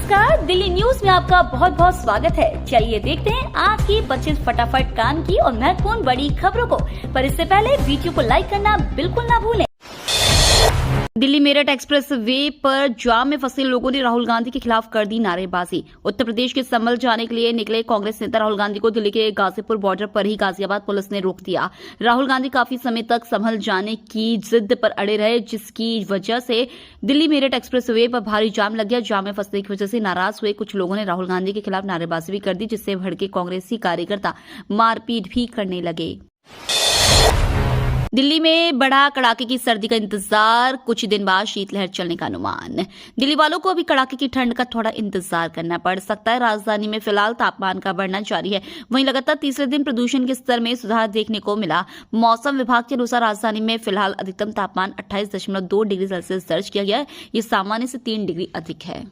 नमस्कार, दिल्ली न्यूज में आपका बहुत बहुत स्वागत है। चलिए देखते हैं आज की 25 फटाफट काम की और महत्वपूर्ण बड़ी खबरों को। पर इससे पहले वीडियो को लाइक करना बिल्कुल ना भूलें। दिल्ली मेरठ एक्सप्रेस वे पर जाम में फंसे लोगों ने राहुल गांधी के खिलाफ कर दी नारेबाजी। उत्तर प्रदेश के संभल जाने के लिए निकले कांग्रेस नेता राहुल गांधी को दिल्ली के गाजीपुर बॉर्डर पर ही गाजियाबाद पुलिस ने रोक दिया। राहुल गांधी काफी समय तक संभल जाने की जिद पर अड़े रहे, जिसकी वजह से दिल्ली मेरठ एक्सप्रेस वे पर भारी जाम लग गया। जाम में फंसने की वजह से नाराज हुए कुछ लोगों ने राहुल गांधी के खिलाफ नारेबाजी भी कर दी, जिससे भड़के कांग्रेसी कार्यकर्ता मारपीट भी करने लगे। दिल्ली में बढ़ा कड़ाके की सर्दी का इंतजार, कुछ दिन बाद शीतलहर चलने का अनुमान। दिल्ली वालों को अभी कड़ाके की ठंड का थोड़ा इंतजार करना पड़ सकता है। राजधानी में फिलहाल तापमान का बढ़ना जारी है। वहीं लगातार तीसरे दिन प्रदूषण के स्तर में सुधार देखने को मिला। मौसम विभाग के अनुसार राजधानी में फिलहाल अधिकतम तापमान 28.2 डिग्री सेल्सियस दर्ज किया गया है। ये सामान्य से 3 डिग्री अधिक है।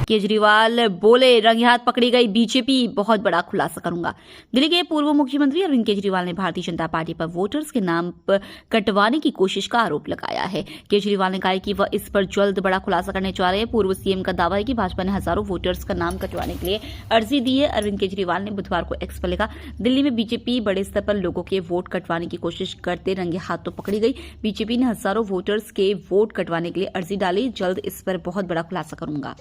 केजरीवाल बोले, रंगे हाथ पकड़ी गई बीजेपी, बहुत बड़ा खुलासा करूंगा। दिल्ली के पूर्व मुख्यमंत्री अरविंद केजरीवाल ने भारतीय जनता पार्टी पर वोटर्स के नाम पर कटवाने की कोशिश का आरोप लगाया है। केजरीवाल ने कहा है कि वह इस पर जल्द बड़ा खुलासा करने जा रहे हैं। पूर्व सीएम का दावा है कि भाजपा ने हजारों वोटर्स का नाम कटवाने के लिए अर्जी दी है। अरविंद केजरीवाल ने बुधवार को एक्स पर लिखा, दिल्ली में बीजेपी बड़े स्तर पर लोगों के वोट कटवाने की कोशिश करते रंगे हाथों पकड़ी गई। बीजेपी ने हजारों वोटर्स के वोट कटवाने के लिए अर्जी डाली। जल्द इस पर बहुत बड़ा खुलासा करूंगा।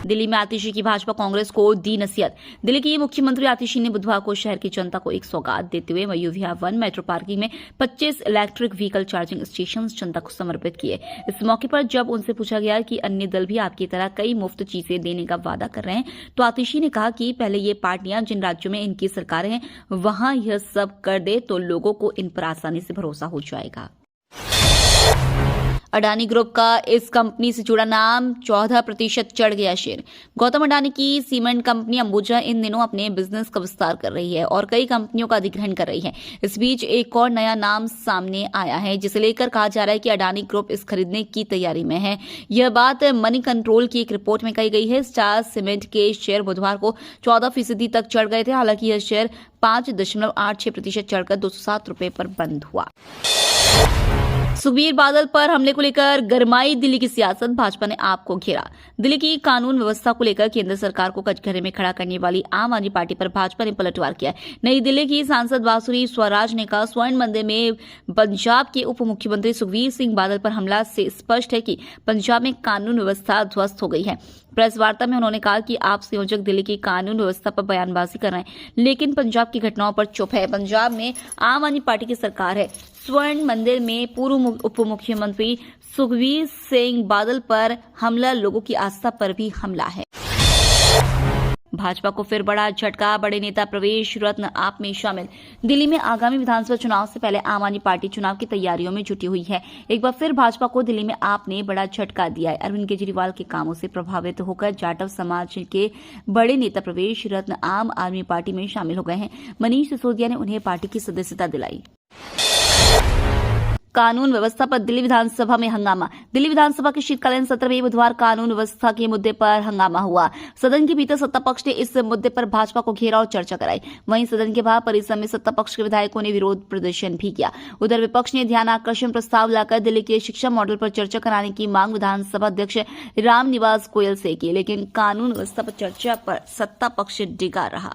दिल्ली में आतिशी की भाजपा कांग्रेस को दी नसीहत। दिल्ली की मुख्यमंत्री आतिशी ने बुधवार को शहर की जनता को एक सौगात देते हुए मयूविया 1 मेट्रो पार्किंग में 25 इलेक्ट्रिक व्हीकल चार्जिंग स्टेशन जनता को समर्पित किए। इस मौके पर जब उनसे पूछा गया कि अन्य दल भी आपकी तरह कई मुफ्त चीजें देने का वादा कर रहे हैं, तो आतिशी ने कहा कि पहले ये पार्टियां जिन राज्यों में इनकी सरकारें हैं वहां यह सब कर दे तो लोगों को इन पर आसानी से भरोसा हो जाएगा। अडानी ग्रुप का इस कंपनी से जुड़ा नाम 14% चढ़ गया शेयर। गौतम अडानी की सीमेंट कंपनी अंबुजा इन दिनों अपने बिजनेस का विस्तार कर रही है और कई कंपनियों का अधिग्रहण कर रही है। इस बीच एक और नया नाम सामने आया है, जिसे लेकर कहा जा रहा है कि अडानी ग्रुप इस खरीदने की तैयारी में है। यह बात मनी कंट्रोल की एक रिपोर्ट में कही गई है। स्टार सीमेंट के शेयर बुधवार को 14% तक चढ़ गए थे। हालांकि यह शेयर 5.86% चढ़कर 207 रुपए पर बंद हुआ। सुखबीर बादल पर हमले को लेकर गरमाई दिल्ली की सियासत, भाजपा ने आप को घेरा। दिल्ली की कानून व्यवस्था को लेकर केंद्र सरकार को कचघरे में खड़ा करने वाली आम आदमी पार्टी पर भाजपा ने पलटवार किया। नई दिल्ली की सांसद बांसुरी स्वराज ने कहा, स्वर्ण मंदिर में पंजाब के उप मुख्यमंत्री सुखबीर सिंह बादल पर हमला से स्पष्ट है कि पंजाब में कानून व्यवस्था ध्वस्त हो गई है। प्रेस वार्ता में उन्होंने कहा कि आप संयोजक दिल्ली की कानून व्यवस्था पर बयानबाजी कर रहे हैं, लेकिन पंजाब की घटनाओं पर चुप है। पंजाब में आम आदमी पार्टी की सरकार है। स्वर्ण मंदिर में पूर्व उप मुख्यमंत्री सुखबीर सिंह बादल पर हमला लोगों की आस्था पर भी हमला है। भाजपा को फिर बड़ा झटका, बड़े नेता प्रवेश रत्न आप में शामिल। दिल्ली में आगामी विधानसभा चुनाव से पहले आम आदमी पार्टी चुनाव की तैयारियों में जुटी हुई है। एक बार फिर भाजपा को दिल्ली में आप ने बड़ा झटका दिया है। अरविंद केजरीवाल के कामों से प्रभावित होकर जाटव समाज के बड़े नेता प्रवेश रत्न आम आदमी पार्टी में शामिल हो गए हैं। मनीष सिसोदिया ने उन्हें पार्टी की सदस्यता दिलाई। कानून व्यवस्था पर दिल्ली विधानसभा में हंगामा। दिल्ली विधानसभा के शीतकालीन सत्र में बुधवार कानून व्यवस्था के मुद्दे पर हंगामा हुआ। सदन के भीतर सत्ता पक्ष ने इस मुद्दे पर भाजपा को घेरा और चर्चा कराई। वहीं सदन के बाहर परिसर में सत्ता पक्ष के विधायकों ने विरोध प्रदर्शन भी किया। उधर विपक्ष ने ध्यान आकर्षण प्रस्ताव लाकर दिल्ली के शिक्षा मॉडल पर चर्चा कराने की मांग विधानसभा अध्यक्ष रामनिवास गोयल से की, लेकिन कानून व्यवस्था पर चर्चा पर सत्ता पक्ष डिगा रहा।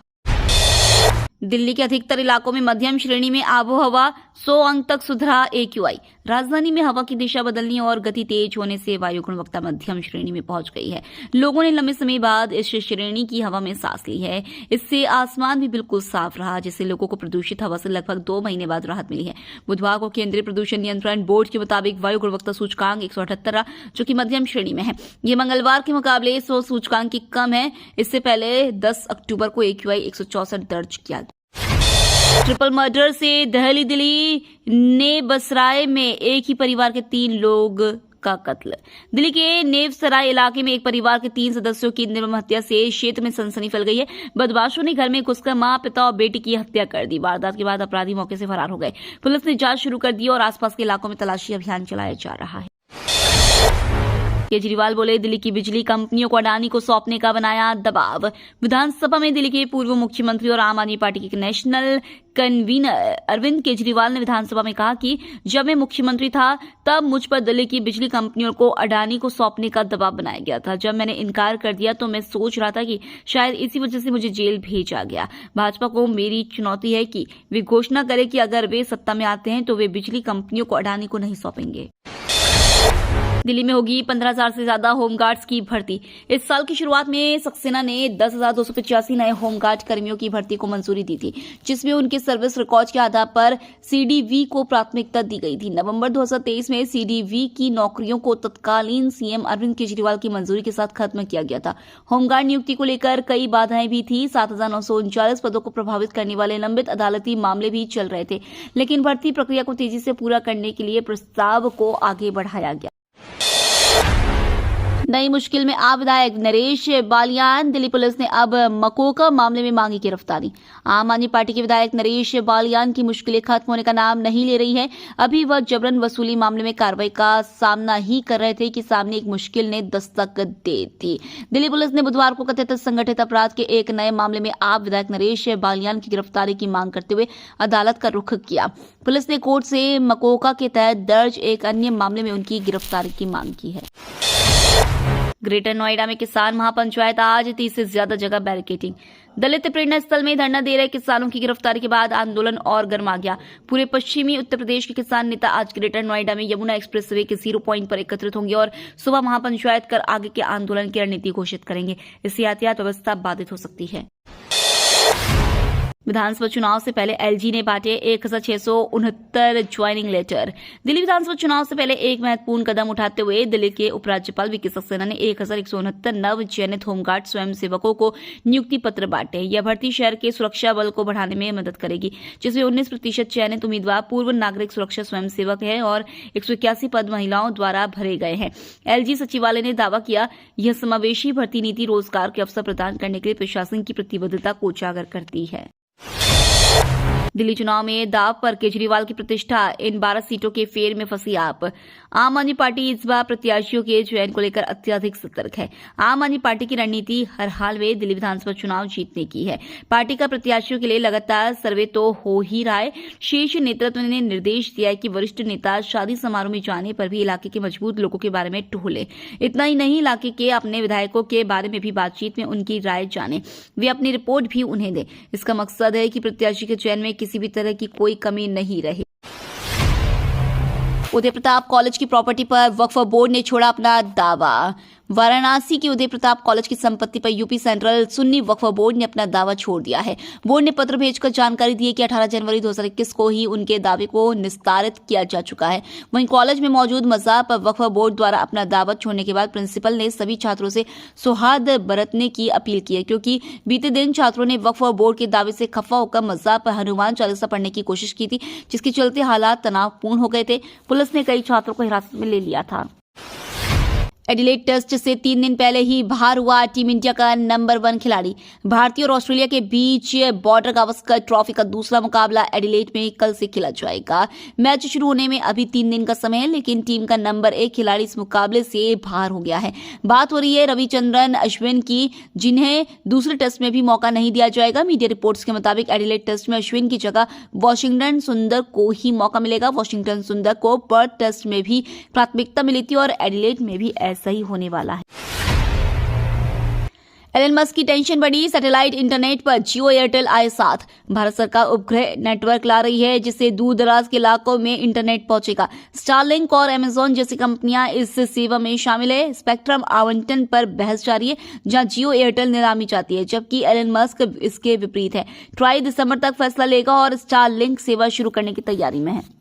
दिल्ली के अधिकतर इलाकों में मध्यम श्रेणी में आबोहवा, 100 अंक तक सुधरा AQI। राजधानी में हवा की दिशा बदलने और गति तेज होने से वायु गुणवत्ता मध्यम श्रेणी में पहुंच गई है। लोगों ने लंबे समय बाद इस श्रेणी की हवा में सांस ली है। इससे आसमान भी बिल्कुल साफ रहा, जिससे लोगों को प्रदूषित हवा से लगभग 2 महीने बाद राहत मिली है। बुधवार को केंद्रीय प्रदूषण नियंत्रण बोर्ड के मुताबिक वायु गुणवत्ता सूचकांक 178 रहा, जो कि मध्यम श्रेणी में है। यह मंगलवार के मुकाबले 100 सूचकांक की कम है। इससे पहले 10 अक्टूबर को AQI 164 दर्ज किया। ट्रिपल मर्डर से दहली दिल्ली नेबसराय में एक ही परिवार के 3 लोग का कत्ल। दिल्ली के नेवसराय इलाके में एक परिवार के 3 सदस्यों की निर्मम हत्या से क्षेत्र में सनसनी फैल गई है। बदमाशों ने घर में घुसकर मां, पिता और बेटी की हत्या कर दी। वारदात के बाद अपराधी मौके से फरार हो गए। पुलिस ने जांच शुरू कर दी और आसपास के इलाकों में तलाशी अभियान चलाया जा रहा है। केजरीवाल बोले, दिल्ली की बिजली कंपनियों को अडानी को सौंपने का बनाया दबाव। विधानसभा में दिल्ली के पूर्व मुख्यमंत्री और आम आदमी पार्टी के नेशनल कन्वीनर अरविंद केजरीवाल ने विधानसभा में कहा कि जब मैं मुख्यमंत्री था तब मुझ पर दिल्ली की बिजली कंपनियों को अडानी को सौंपने का दबाव बनाया गया था। जब मैंने इनकार कर दिया तो मैं सोच रहा था कि शायद इसी वजह से मुझे जेल भेजा गया। भाजपा को मेरी चुनौती है कि वे घोषणा करें कि अगर वे सत्ता में आते हैं तो वे बिजली कंपनियों को अडानी को नहीं सौंपेंगे। दिल्ली में होगी 15,000 से ज्यादा होमगार्ड्स की भर्ती। इस साल की शुरुआत में सक्सेना ने 10,285 नए होमगार्ड कर्मियों की भर्ती को मंजूरी दी थी, जिसमें उनके सर्विस रिकॉर्ड के आधार पर सीडीवी को प्राथमिकता दी गई थी। नवंबर 2023 में सीडीवी की नौकरियों को तत्कालीन सीएम अरविंद केजरीवाल की मंजूरी के साथ खत्म किया गया था। होमगार्ड नियुक्ति को लेकर कई बाधाएं भी थी। 7,939 पदों को प्रभावित करने वाले लंबित अदालती मामले भी चल रहे थे, लेकिन भर्ती प्रक्रिया को तेजी से पूरा करने के लिए प्रस्ताव को आगे बढ़ाया गया। नई मुश्किल में आ विधायक नरेश बालियान। दिल्ली पुलिस ने अब मकोका मामले में मांगी गिरफ्तारी। आम आदमी पार्टी के विधायक नरेश बालियान की मुश्किलें खत्म होने का नाम नहीं ले रही है। अभी वह जबरन वसूली मामले में कार्रवाई का सामना ही कर रहे थे कि सामने एक मुश्किल ने दस्तक दे दी। दिल्ली पुलिस ने बुधवार को कथित संगठित अपराध के एक नए मामले में आप विधायक नरेश बालियान की गिरफ्तारी की मांग करते हुए अदालत का रुख किया। पुलिस ने कोर्ट से मकोका के तहत दर्ज एक अन्य मामले में उनकी गिरफ्तारी की मांग की है। ग्रेटर नोएडा में किसान महापंचायत, आज 30 से ज्यादा जगह बैरिकेडिंग। दलित प्रेरणा स्थल में धरना दे रहे किसानों की गिरफ्तारी के बाद आंदोलन और गर्मा गया। पूरे पश्चिमी उत्तर प्रदेश के किसान नेता आज ग्रेटर नोएडा में यमुना एक्सप्रेसवे के 0 पॉइंट पर एकत्रित होंगे और सुबह महापंचायत कर आगे के आंदोलन की रणनीति घोषित करेंगे। इससे यातायात व्यवस्था बाधित हो सकती है। विधानसभा चुनाव से पहले एलजी ने बांटे 1,669 ज्वाइनिंग लेटर। दिल्ली विधानसभा चुनाव से पहले एक महत्वपूर्ण कदम उठाते हुए दिल्ली के उपराज्यपाल वीके सक्सेना ने 1,169 नव चयनित होमगार्ड स्वयंसेवकों को नियुक्ति पत्र बांटे। यह भर्ती शहर के सुरक्षा बल को बढ़ाने में मदद करेगी, जिसमें 19% चयनित उम्मीदवार पूर्व नागरिक सुरक्षा स्वयंसेवक है और 181 पद महिलाओं द्वारा भरे गए हैं। एलजी सचिवालय ने दावा किया, यह समावेशी भर्ती नीति रोजगार के अवसर प्रदान करने के लिए प्रशासन की प्रतिबद्धता को उजागर करती है। दिल्ली चुनाव में दाव पर केजरीवाल की प्रतिष्ठा, इन 12 सीटों के फेर में फंसी आप। आम आदमी पार्टी इस बार प्रत्याशियों के चयन को लेकर अत्यधिक सतर्क है। आम आदमी पार्टी की रणनीति हर हाल में दिल्ली विधानसभा चुनाव जीतने की है। पार्टी का प्रत्याशियों के लिए लगातार सर्वे तो हो ही रहा है। शीर्ष नेतृत्व ने निर्देश दिया है कि वरिष्ठ नेता शादी समारोह में जाने पर भी इलाके के मजबूत लोगों के बारे में टोले। इतना ही नहीं, इलाके के अपने विधायकों के बारे में भी बातचीत में उनकी राय जाने, वे अपनी रिपोर्ट भी उन्हें दें। इसका मकसद है कि प्रत्याशी के चयन में किसी भी तरह की कोई कमी नहीं रहे। उदय प्रताप कॉलेज की प्रॉपर्टी पर वक्फ बोर्ड ने छोड़ा अपना दावा। वाराणसी के उदय प्रताप कॉलेज की संपत्ति पर यूपी सेंट्रल सुन्नी वक्फ बोर्ड ने अपना दावा छोड़ दिया है। बोर्ड ने पत्र भेजकर जानकारी दी है कि 18 जनवरी 2021 को ही उनके दावे को निस्तारित किया जा चुका है। वहीं कॉलेज में मौजूद मज़ार पर वक्फ बोर्ड द्वारा अपना दावा छोड़ने के बाद प्रिंसिपल ने सभी छात्रों से सौहार्द बरतने की अपील की है, क्योंकि बीते दिन छात्रों ने वक्फ बोर्ड के दावे से खफा होकर मज़ार पर हनुमान चालीसा पढ़ने की कोशिश की थी, जिसके चलते हालात तनावपूर्ण हो गए थे। पुलिस ने कई छात्रों को हिरासत में ले लिया था। एडिलेड टेस्ट से 3 दिन पहले ही बाहर हुआ टीम इंडिया का नंबर 1 खिलाड़ी। भारतीय और ऑस्ट्रेलिया के बीच बॉर्डर गावस्कर ट्रॉफी का दूसरा मुकाबला एडिलेड में कल से खेला जाएगा। मैच शुरू होने में अभी 3 दिन का समय है, लेकिन टीम का नंबर 1 खिलाड़ी इस मुकाबले से बाहर हो गया है। बात हो रही है रविचंद्रन अश्विन की, जिन्हें दूसरे टेस्ट में भी मौका नहीं दिया जाएगा। मीडिया रिपोर्ट्स के मुताबिक एडिलेड टेस्ट में अश्विन की जगह वॉशिंगटन सुंदर को ही मौका मिलेगा। वॉशिंगटन सुंदर को पर्थ टेस्ट में भी प्राथमिकता मिली थी और एडिलेड में भी ऐसा ही होने वाला है। एलन मस्क की टेंशन बढ़ी, सैटेलाइट इंटरनेट पर जियो एयरटेल आए साथ। भारत सरकार उपग्रह नेटवर्क ला रही है, जिससे दूर दराज के इलाकों में इंटरनेट पहुंचेगा। स्टारलिंक और अमेजॉन जैसी कंपनियां इस सेवा में शामिल है। स्पेक्ट्रम आवंटन पर बहस जारी है, जहां जियो एयरटेल नीलामी चाहती है, जबकि एलन मस्क इसके विपरीत है। ट्राई दिसंबर तक फैसला लेगा और स्टारलिंक सेवा शुरू करने की तैयारी में है।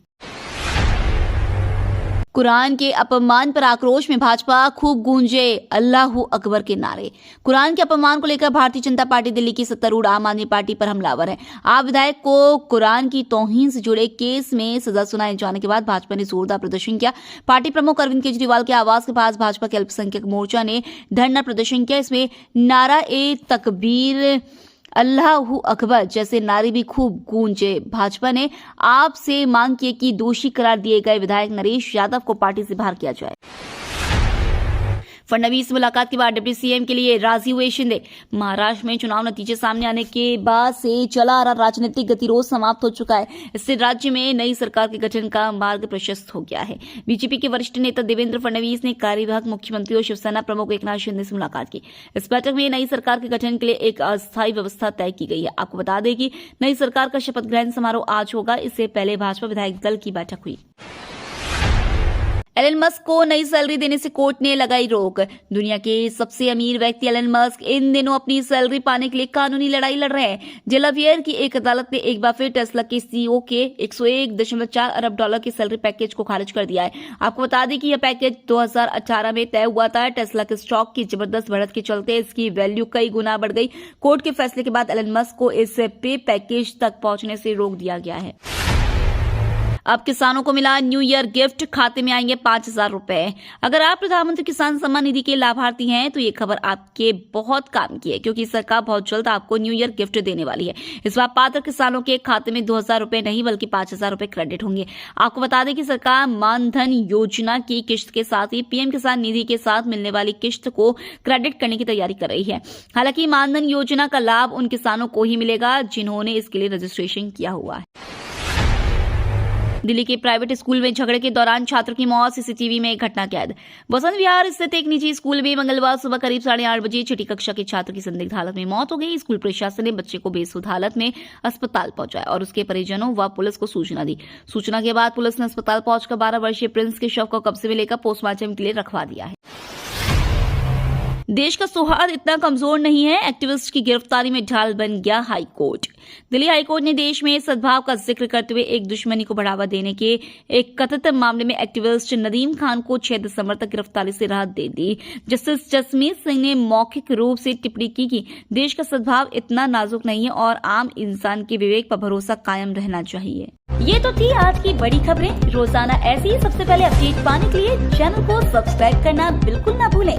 कुरान के अपमान पर आक्रोश में भाजपा खूब गूंजे अल्लाहू अकबर के नारे। कुरान के अपमान को लेकर भारतीय जनता पार्टी दिल्ली की सत्तारूढ़ आम आदमी पार्टी पर हमलावर है। आप विधायक को कुरान की तौहीन से जुड़े केस में सजा सुनाए जाने के बाद भाजपा ने जोरदार प्रदर्शन किया। पार्टी प्रमुख अरविंद केजरीवाल के आवास के पास भाजपा के अल्पसंख्यक मोर्चा ने धरना प्रदर्शन किया। इसमें नारा ए तकबीर, अल्लाहू अकबर जैसे नारे भी खूब गूंजे। भाजपा ने आपसे मांग की कि दोषी करार दिए गए विधायक नरेश यादव को पार्टी से बाहर किया जाए। फडणवीस मुलाकात के बाद डिप्टी सीएम के लिए राजी हुए शिंदे। महाराष्ट्र में चुनाव नतीजे सामने आने के बाद से चला आ रहा राजनीतिक गतिरोध समाप्त हो चुका है। इससे राज्य में नई सरकार के गठन का मार्ग प्रशस्त हो गया है। बीजेपी के वरिष्ठ नेता देवेंद्र फडणवीस ने कार्यवाहक मुख्यमंत्री और शिवसेना प्रमुख एकनाथ शिंदे से मुलाकात की। इस बैठक में नई सरकार के गठन के लिए एक अस्थायी व्यवस्था तय की गई है। आपको बता दें कि नई सरकार का शपथ ग्रहण समारोह आज होगा। इससे पहले भाजपा विधायक दल की बैठक हुई। एलन मस्क को नई सैलरी देने से कोर्ट ने लगाई रोक। दुनिया के सबसे अमीर व्यक्ति एलन मस्क इन दिनों अपनी सैलरी पाने के लिए कानूनी लड़ाई लड़ रहे हैं। डेलावेयर की एक अदालत ने एक बार फिर टेस्ला के सीईओ के 101.4 अरब डॉलर के सैलरी पैकेज को खारिज कर दिया है। आपको बता दें कि यह पैकेज 2018 में तय हुआ था। टेस्ला के स्टॉक की जबरदस्त बढ़त के चलते इसकी वैल्यू कई गुना बढ़ गई। कोर्ट के फैसले के बाद एलन मस्क को इस पे पैकेज तक पहुंचने से रोक दिया गया है। अब किसानों को मिला न्यू ईयर गिफ्ट, खाते में आएंगे 5,000 रुपए। अगर आप प्रधानमंत्री किसान सम्मान निधि के लाभार्थी हैं तो ये खबर आपके बहुत काम की है, क्योंकि सरकार बहुत जल्द आपको न्यू ईयर गिफ्ट देने वाली है। इस बार पात्र किसानों के खाते में 2,000 रुपए नहीं बल्कि 5,000 रुपए क्रेडिट होंगे। आपको बता दें कि सरकार मानधन योजना की किश्त के साथ ही पीएम किसान निधि के साथ मिलने वाली किश्त को क्रेडिट करने की तैयारी कर रही है। हालांकि मानधन योजना का लाभ उन किसानों को ही मिलेगा जिन्होंने इसके लिए रजिस्ट्रेशन किया हुआ है। दिल्ली के प्राइवेट स्कूल में झगड़े के दौरान छात्र की मौत, सीसीटीवी में घटना कैद। बसंत विहार स्थित एक निजी स्कूल में मंगलवार सुबह करीब 8:30 बजे छठी कक्षा के छात्र की संदिग्ध हालत में मौत हो गई। स्कूल प्रशासन ने बच्चे को बेसुध हालत में अस्पताल पहुंचाया और उसके परिजनों व पुलिस को सूचना दी। सूचना के बाद पुलिस ने अस्पताल पहुंचकर 12 वर्षीय प्रिंस के शव को कब्जे में लेकर पोस्टमार्टम के लिए रखवा दिया है। देश का सौहार्द इतना कमजोर नहीं है, एक्टिविस्ट की गिरफ्तारी में ढाल बन गया हाईकोर्ट। दिल्ली हाईकोर्ट ने देश में सद्भाव का जिक्र करते हुए एक दुश्मनी को बढ़ावा देने के एक कथित मामले में एक्टिविस्ट नदीम खान को 6 दिसंबर तक गिरफ्तारी से राहत दे दी। जस्टिस जसमीत सिंह ने मौखिक रूप से टिप्पणी की कि देश का सद्भाव इतना नाजुक नहीं है और आम इंसान के विवेक पर भरोसा कायम रहना चाहिए। ये तो थी आज की बड़ी खबरें। रोजाना ऐसी ही सबसे पहले अपडेट पाने के लिए चैनल को सब्सक्राइब करना बिल्कुल ना भूलें।